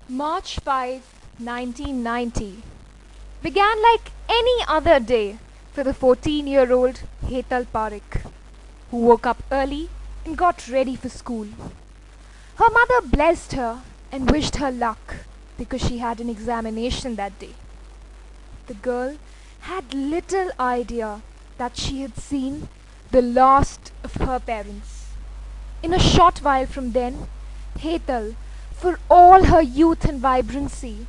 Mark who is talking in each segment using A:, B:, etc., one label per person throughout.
A: March 5, 1990 began like any other day for the 14-year-old Hetal Parekh, who woke up early and got ready for school. Her mother blessed her and wished her luck because she had an examination that day. The girl had little idea that she had seen the last of her parents. In a short while from then, Hetal, for all her youth and vibrancy,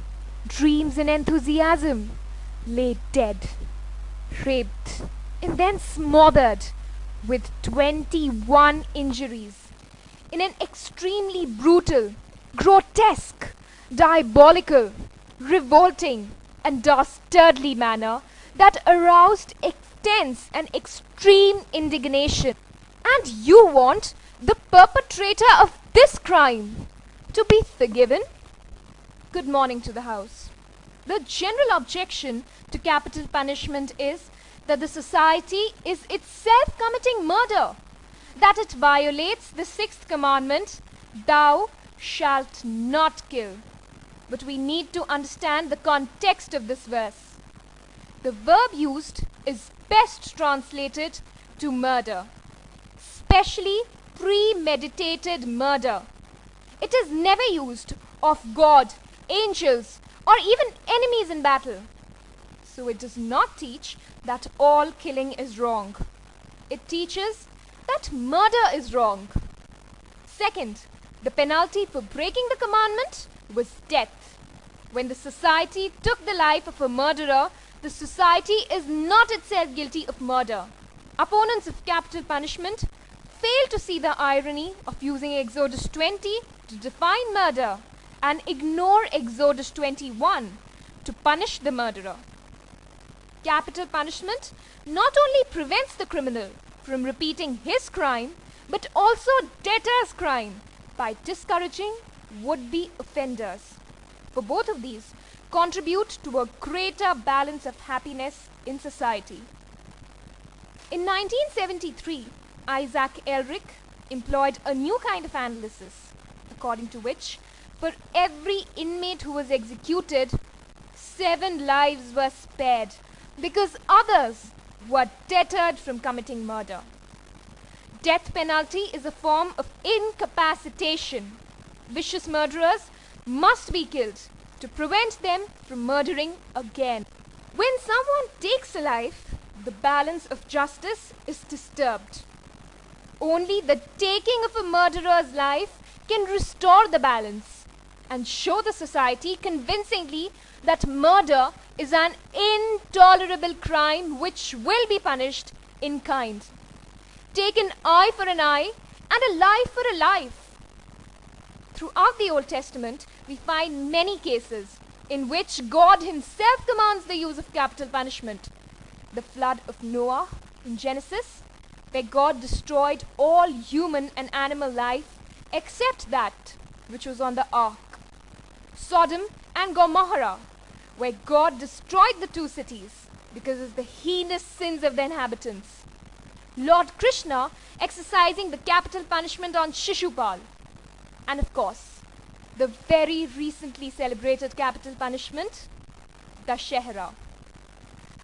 A: dreams and enthusiasm, lay dead, raped, and then smothered with 21 injuries in an extremely brutal, grotesque, diabolical, revolting, and dastardly manner that aroused intense and extreme indignation. And you want the perpetrator of this crime to be forgiven? Good morning to the House. The general objection to capital punishment is that the society is itself committing murder, that it violates the sixth commandment, thou shalt not kill. But we need to understand the context of this verse. The verb used is best translated to murder, especially premeditated murder. It is never used of God, angels, or even enemies in battle. So it does not teach that all killing is wrong. It teaches that murder is wrong. Second, the penalty for breaking the commandment was death. When the society took the life of a murderer, the society is not itself guilty of murder. Opponents of capital punishment fail to see the irony of using Exodus 20 to define murder and ignore Exodus 21 to punish the murderer. Capital punishment not only prevents the criminal from repeating his crime, but also deters crime by discouraging would-be offenders. For both of these contribute to a greater balance of happiness in society. In 1973, Isaac Elric employed a new kind of analysis, according to which for every inmate who was executed, 7 lives were spared because others were deterred from committing murder. Death penalty is a form of incapacitation. Vicious murderers must be killed to prevent them from murdering again. When someone takes a life, the balance of justice is disturbed. Only the taking of a murderer's life can restore the balance and show the society convincingly that murder is an intolerable crime which will be punished in kind. Take an eye for an eye and a life for a life. Throughout the Old Testament, we find many cases in which God himself commands the use of capital punishment. The flood of Noah in Genesis, where God destroyed all human and animal life except that which was on the ark. Sodom and Gomorrah, where God destroyed the 2 cities because of the heinous sins of the inhabitants. Lord Krishna exercising the capital punishment on Shishupal. And of course, the very recently celebrated capital punishment, Dashehra.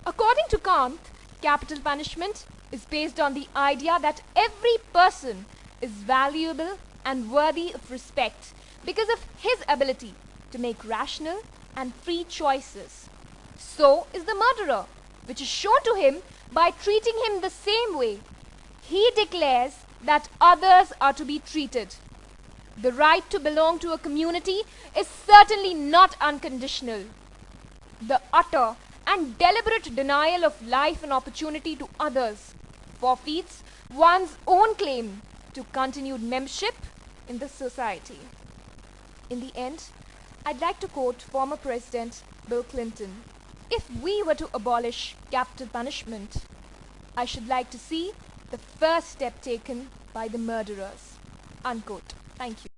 A: According to Kant, capital punishment is based on the idea that every person is valuable and worthy of respect because of his ability to make rational and free choices. So is the murderer, which is shown to him by treating him the same way. He declares that others are to be treated. The right to belong to a community is certainly not unconditional. The utter and deliberate denial of life and opportunity to others forfeits one's own claim to continued membership in the society. In the end, I'd like to quote former President Bill Clinton. If we were to abolish capital punishment, I should like to see the first step taken by the murderers. Unquote. Thank you.